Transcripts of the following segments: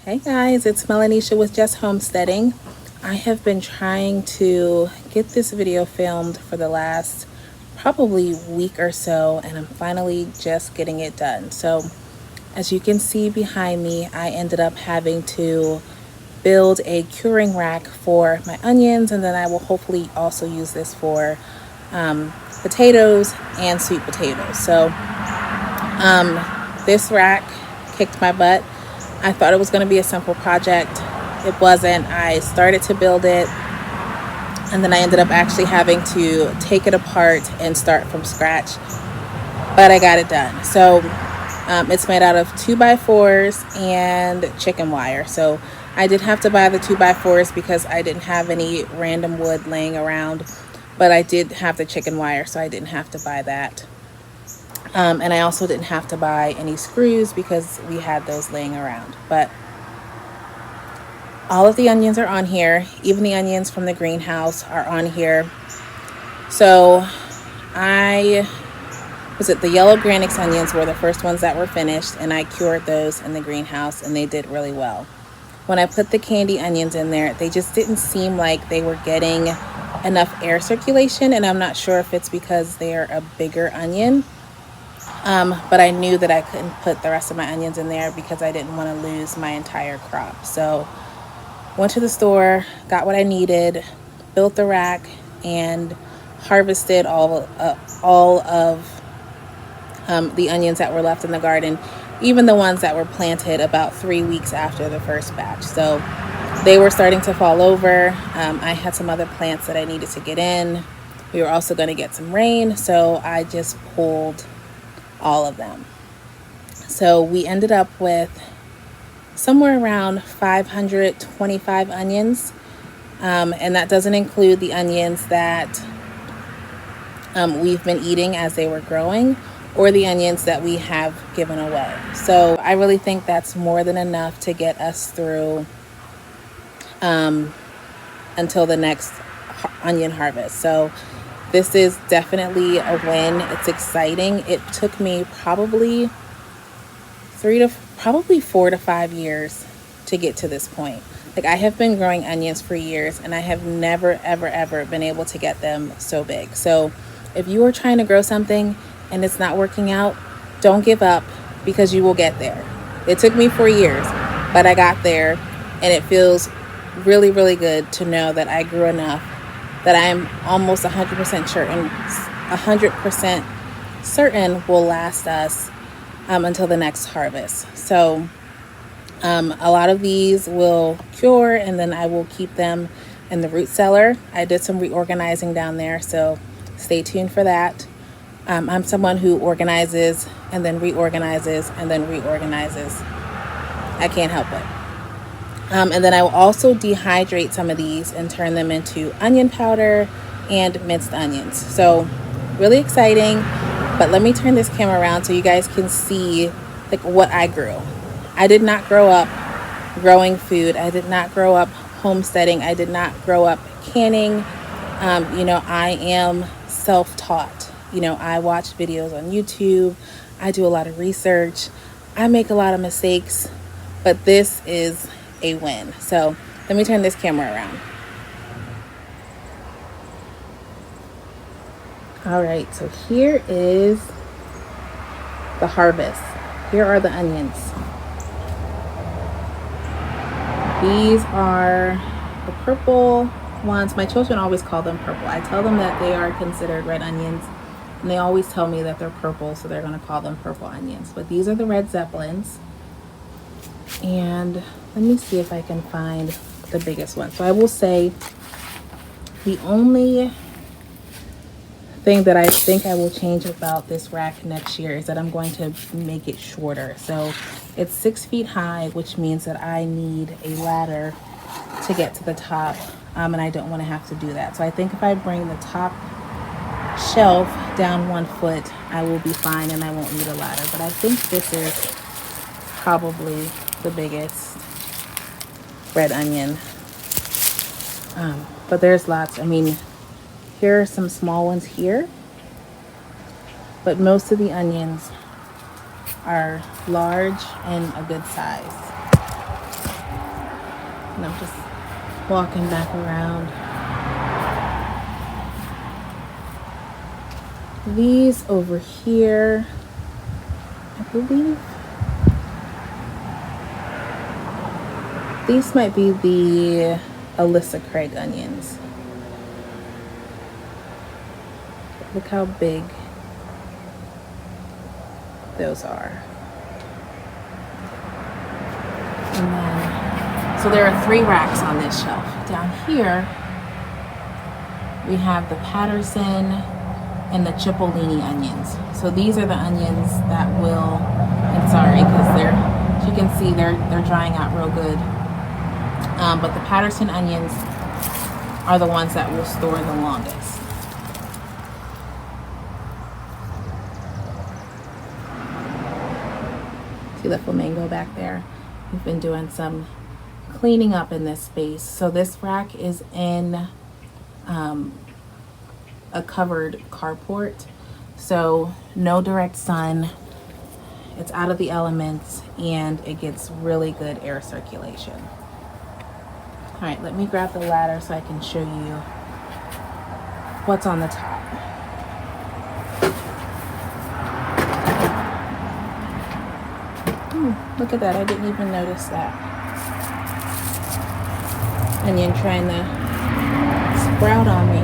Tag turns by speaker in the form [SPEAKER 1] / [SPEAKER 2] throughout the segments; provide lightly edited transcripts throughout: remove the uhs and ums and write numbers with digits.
[SPEAKER 1] Hey guys, it's Melanisha with Just Homesteading. I have been trying to get this video filmed for the last probably week or so, and I'm finally just getting it done. So, as you can see behind me, I ended up having to build a curing rack for my onions, and then I will hopefully also use this for potatoes and sweet potatoes. So, this rack kicked my butt. I thought it was going to be a simple project. It wasn't. I started to build it, and then I ended up actually having to take it apart and start from scratch. But I got it done. So it's made out of 2x4s and chicken wire. So I did have to buy the 2x4s because I didn't have any random wood laying around. But I did have the chicken wire, so I didn't have to buy that. And I also didn't have to buy any screws because we had those laying around. But all of the onions are on here. Even the onions from the greenhouse are on here. So the yellow Granix onions were the first ones that were finished, and I cured those in the greenhouse, and they did really well. When I put the candy onions in there, they just didn't seem like they were getting enough air circulation, and I'm not sure if it's because they are a bigger onion. But I knew that I couldn't put the rest of my onions in there because I didn't want to lose my entire crop. So went to the store, got what I needed, built the rack, and harvested all of the onions that were left in the garden, even the ones that were planted about 3 weeks after the first batch. So they were starting to fall over. I had some other plants that I needed to get in. We were also going to get some rain, so I just pulled all of them. So we ended up with somewhere around 525 onions, and that doesn't include the onions that we've been eating as they were growing, or the onions that we have given away. So I really think that's more than enough to get us through until the next onion harvest. So this is definitely a win. It's exciting. It took me probably 4 to 5 years to get to this point. Like, I have been growing onions for years, and I have never, ever been able to get them so big. So if you are trying to grow something and it's not working out, don't give up, because you will get there. It took me 4 years, but I got there, and it feels really, really good to know that I grew enough that I am almost 100% certain will last us until the next harvest. So a lot of these will cure, and then I will keep them in the root cellar. I did some reorganizing down there, so stay tuned for that. I'm someone who organizes and then reorganizes and then reorganizes. I can't help it. And then I will also dehydrate some of these and turn them into onion powder and minced onions. So really exciting. But let me turn this camera around so you guys can see like what I grew. I did not grow up growing food. I did not grow up homesteading. I did not grow up canning. I am self-taught. I watch videos on YouTube. I do a lot of research. I make a lot of mistakes, but this is a win. So let me turn this camera around. All right, so here is the harvest. Here are the onions. These are the purple ones. My children always call them purple. I tell them that they are considered red onions, and they always tell me that they're purple, so they're going to call them purple onions. But these are the red Zeppelins. And let me see if I can find the biggest one. So I will say the only thing that I think I will change about this rack next year is that I'm going to make it shorter. So it's 6 feet high, which means that I need a ladder to get to the top, and I don't want to have to do that. So I think if I bring the top shelf down 1 foot, I will be fine and I won't need a ladder. But I think this is probably the biggest red onion. But there's lots. I mean, here are some small ones here, but most of the onions are large and a good size. And I'm just walking back around. These over here, I believe these might be the Alyssa Craig onions. Look how big those are. And then, so there are 3 racks on this shelf. Down here, we have the Patterson and the Cipollini onions. So these are the onions that will, and sorry, because they're, as you can see, they're drying out real good. But the Patterson onions are the ones that will store the longest. See the flamingo back there? We've been doing some cleaning up in this space. So this rack is in a covered carport, so no direct sun, it's out of the elements, and it gets really good air circulation. All right, let me grab the ladder so I can show you what's on the top. Look at that, I didn't even notice that. Onion trying to sprout on me.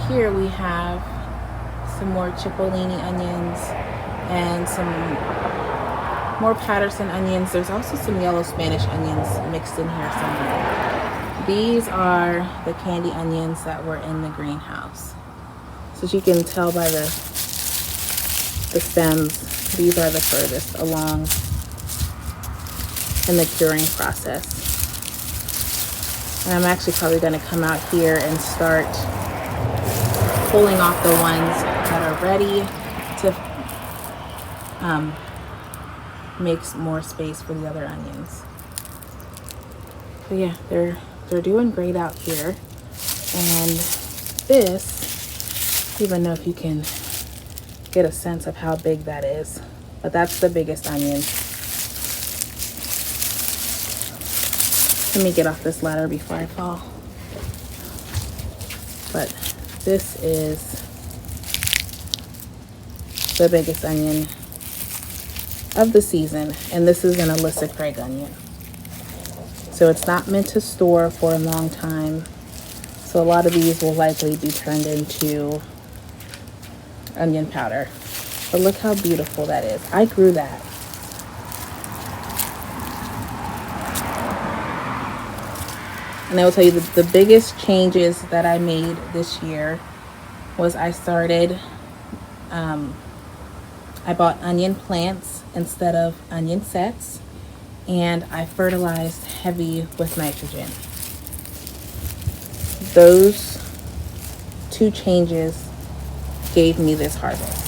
[SPEAKER 1] Here we have some more Cipollini onions and some more Patterson onions. There's also some yellow Spanish onions mixed in here somewhere. These are the candy onions that were in the greenhouse. So as you can tell by the stems, these are the furthest along in the curing process. And I'm actually probably going to come out here and start pulling off the ones that are ready to make more space for the other onions. But yeah, they're doing great out here. And this, I don't even know if you can get a sense of how big that is, but that's the biggest onion. Let me get off this ladder before I fall. But this is the biggest onion of the season, and this is an Alyssa Craig onion. So it's not meant to store for a long time. So a lot of these will likely be turned into onion powder. But look how beautiful that is. I grew that. And I will tell you that the biggest changes that I made this year was I started, I bought onion plants instead of onion sets, and I fertilized heavy with nitrogen. Those 2 changes gave me this harvest.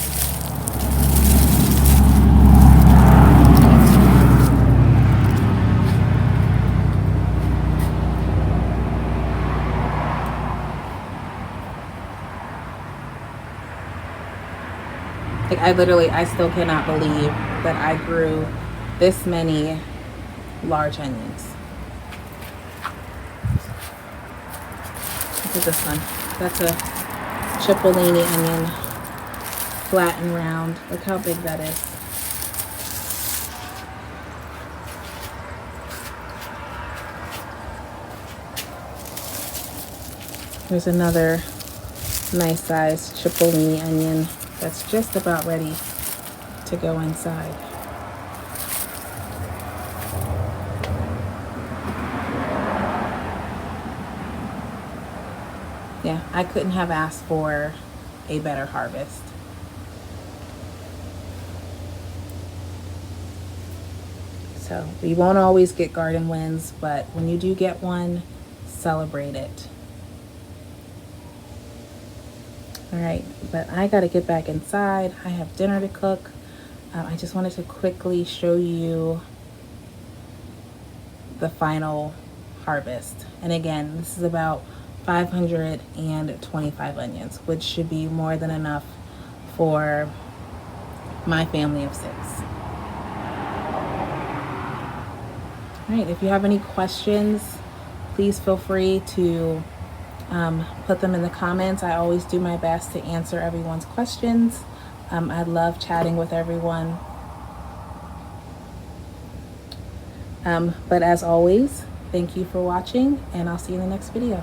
[SPEAKER 1] Like I still cannot believe that I grew this many large onions. Look at this one. That's a Cipollini onion, flat and round. Look how big that is. There's another nice sized Cipollini onion that's just about ready to go inside. Yeah, I couldn't have asked for a better harvest. So you won't always get garden wins, but when you do get one, celebrate it. All right, but I got to get back inside. I have dinner to cook. I just wanted to quickly show you the final harvest. And again, this is about 525 onions, which should be more than enough for my family of 6. All right, if you have any questions, please feel free to put them in the comments. I always do my best to answer everyone's questions. I love chatting with everyone. But as always, thank you for watching, and I'll see you in the next video.